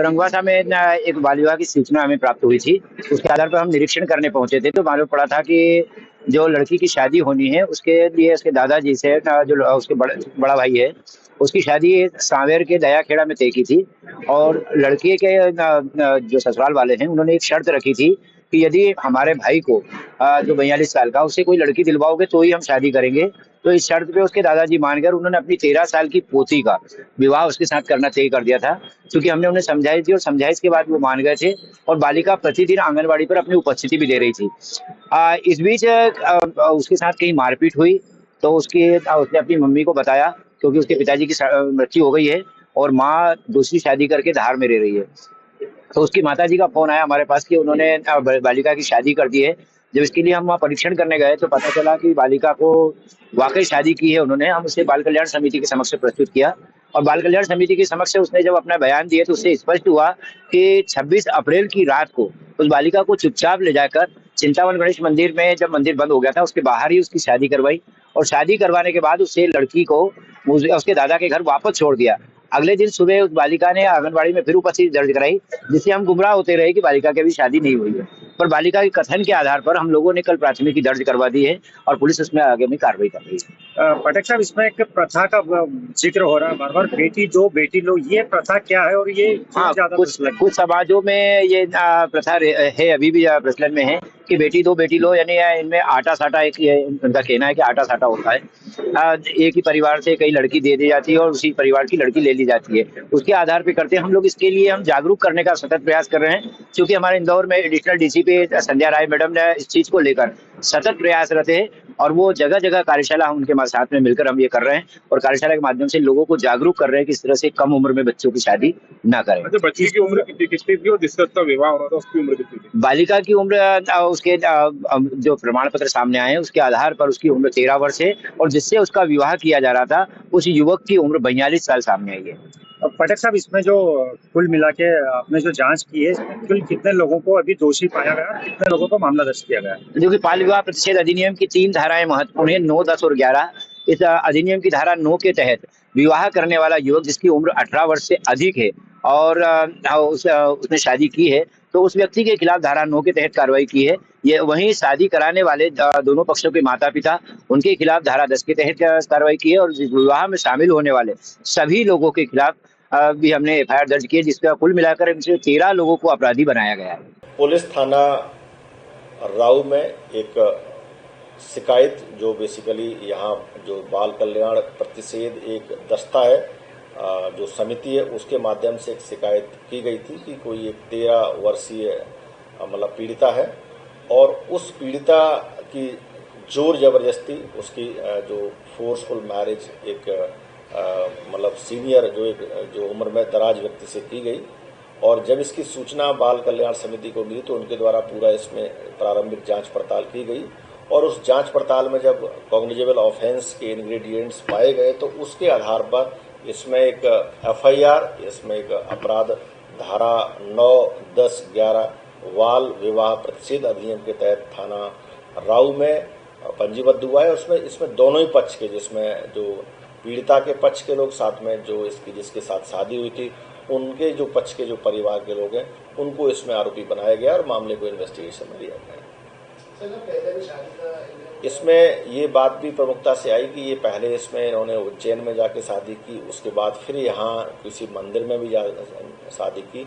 रंगवासा में एक बाल विवाह की सूचना हमें प्राप्त हुई थी। उसके आधार पर हम निरीक्षण करने पहुंचे थे, तो मालूम पड़ा था कि जो लड़की की शादी होनी है उसके लिए उसके दादाजी से जो उसके बड़ा भाई है, उसकी शादी सांवेर के दयाखेड़ा में तय की थी। और लड़के के जो ससुराल वाले हैं उन्होंने एक शर्त रखी थी कि यदि हमारे भाई को जो 42 साल का, उससे कोई लड़की दिलवाओगे तो ही हम शादी करेंगे। तो इस शर्त पे उसके दादाजी मान कर उन्होंने अपनी 13 साल की पोती का विवाह उसके साथ करना तय कर दिया था। क्योंकि हमने उन्हें समझाई थी और समझाइश के बाद वो मान गए थे, और बालिका प्रतिदिन आंगनबाड़ी पर अपनी उपस्थिति भी दे रही थी। इस बीच उसके साथ कहीं मारपीट हुई, तो उसने अपनी मम्मी को बताया, क्योंकि उसके पिताजी की मृत्यु हो गई है और माँ दूसरी शादी करके धार में रह रही है। तो उसकी माताजी का फोन आया हमारे पास कि उन्होंने बालिका की शादी कर दी है। जब इसके लिए हम वहाँ परीक्षण करने गए तो पता चला कि बालिका को वाकई शादी की है उन्होंने। हम उसे बाल कल्याण समिति के समक्ष प्रस्तुत किया, और बाल कल्याण समिति के समक्ष उसने जब अपना बयान दिए तो उससे स्पष्ट हुआ कि 26 अप्रैल की रात को उस बालिका को चुपचाप ले जाकर चिंतावन गणेश मंदिर में, जब मंदिर बंद हो गया था उसके बाहर ही उसकी शादी करवाई, और शादी करवाने के बाद उससे लड़की को उसके दादा के घर वापस छोड़ दिया। अगले दिन सुबह उस बालिका ने आंगनबाड़ी में फिर उपस्थिति दर्ज कराई, जिससे हम गुमराह होते रहे कि बालिका की अभी शादी नहीं हुई है। पर बालिका के कथन के आधार पर हम लोगों ने कल प्राथमिकी दर्ज करवा दी है और पुलिस उसमें आगे में कार्रवाई कर रही है। पटक साहब, इसमें एक प्रथा का जिक्र हो रहा है बार बार, बेटी दो बेटी लो, ये प्रथा क्या है और ये ज्यादा कुछ समाजों में ये प्रथा है, अभी भी प्रचलन में है कि बेटी दो बेटी लो, यानी इनमें आटा साटा, एक उनका कहना है कि आटा साटा होता है। एक ही परिवार से कई लड़की दे दी जाती है और उसी परिवार की लड़की ले ली जाती है, उसके आधार पे करते हैं हम लोग। इसके लिए हम जागरूक करने का सतत प्रयास कर रहे हैं, क्योंकि हमारे इंदौर में एडिशनल डीसीपी संध्या राय मैडम ने इस चीज को लेकर सतत प्रयासरत है, और वो जगह जगह कार्यशाला हम उनके साथ में मिलकर हम ये कर रहे हैं, और कार्यशाला के माध्यम से लोगों को जागरूक कर रहे हैं कि इस तरह से कम उम्र में बच्चों की शादी ना करें। अच्छा, बच्ची की उम्र कितनी थी और जिसका उसका विवाह हो रहा था उसकी उम्र कितनी थी? बालिका की उम्र उसके जो प्रमाण पत्र सामने आए हैं उसके आधार पर उसकी उम्र 13 वर्ष है, और जिससे उसका विवाह किया जा रहा था उस युवक की उम्र 42 साल सामने आई है। पटक साहब, इसमें जो कुल मिला के आपने जो जांच की है, कुल कितने लोगों को अभी दोषी पाया गया, कितने लोगों को मामला दर्ज किया गया? जो कि बाल विवाह प्रतिषेध अधिनियम की 3 धाराएं महत्वपूर्ण है, 9, 10 और 11। इस अधिनियम की धारा 9 के तहत विवाह करने वाला युवक जिसकी उम्र 18 वर्ष से अधिक है और उसने शादी की है, तो उस व्यक्ति के खिलाफ धारा 9 के तहत कार्रवाई की है। ये वहीं शादी कराने वाले दोनों पक्षों के माता पिता, उनके खिलाफ धारा 10 के तहत कार्रवाई की है, और विवाह में शामिल होने वाले सभी लोगों के खिलाफ भी हमने एफआईआर दर्ज की है, जिसका कुल मिलाकर इनसे 13 लोगों को अपराधी बनाया गया है। पुलिस थाना राऊ में एक शिकायत, जो बेसिकली यहाँ जो बाल कल्याण प्रतिषेध एक दस्ता है, जो समिति है, उसके माध्यम से एक शिकायत की गई थी कि कोई एक 13 वर्षीय मतलब पीड़िता है, और उस पीड़िता की जोर जबरदस्ती उसकी जो फोर्सफुल मैरिज एक मतलब सीनियर जो उम्र में दराज व्यक्ति से की गई। और जब इसकी सूचना बाल कल्याण समिति को मिली तो उनके द्वारा पूरा इसमें प्रारंभिक जांच पड़ताल की गई, और उस जांच पड़ताल में जब कॉग्निजेबल ऑफेंस के इंग्रेडिएंट्स पाए गए तो उसके आधार पर इसमें एक एफआईआर, इसमें एक अपराध धारा 9, 10, 11 बाल विवाह प्रतिषेध अधिनियम के तहत थाना राऊ में पंजीबद्ध हुआ है। उसमें इसमें दोनों ही पक्ष के, जिसमें जो पीड़िता के पक्ष के लोग, साथ में जो जिसके साथ शादी हुई थी उनके जो पक्ष के जो परिवार के लोग हैं, उनको इसमें आरोपी बनाया गया और मामले को इन्वेस्टिगेशन में लिया गया। इसमें ये बात भी प्रमुखता से आई कि ये पहले इसमें इन्होंने उज्जैन में जाके शादी की, उसके बाद फिर यहाँ किसी मंदिर में भी शादी की।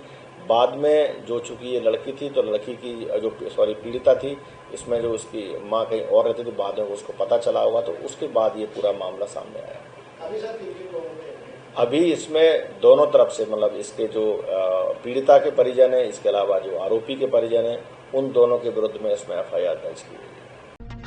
बाद में जो चूंकि ये लड़की थी, तो लड़की की जो पीड़िता थी, इसमें जो उसकी माँ कहीं और रहती थी, बाद में उसको पता चला होगा, तो उसके बाद ये पूरा मामला सामने आया। अभी इसमें दोनों तरफ से, मतलब इसके जो पीड़िता के परिजन है, इसके अलावा जो आरोपी के परिजन है, उन दोनों के विरुद्ध में इसमें एफआईआर दर्ज की गई है।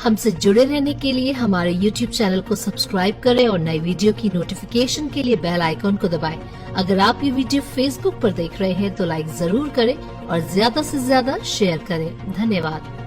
हमसे जुड़े रहने के लिए हमारे YouTube चैनल को सब्सक्राइब करें और नई वीडियो की नोटिफिकेशन के लिए बेल आइकॉन को दबाएं। अगर आप ये वीडियो Facebook पर देख रहे हैं तो लाइक जरूर करें और ज्यादा से ज्यादा शेयर करें। धन्यवाद।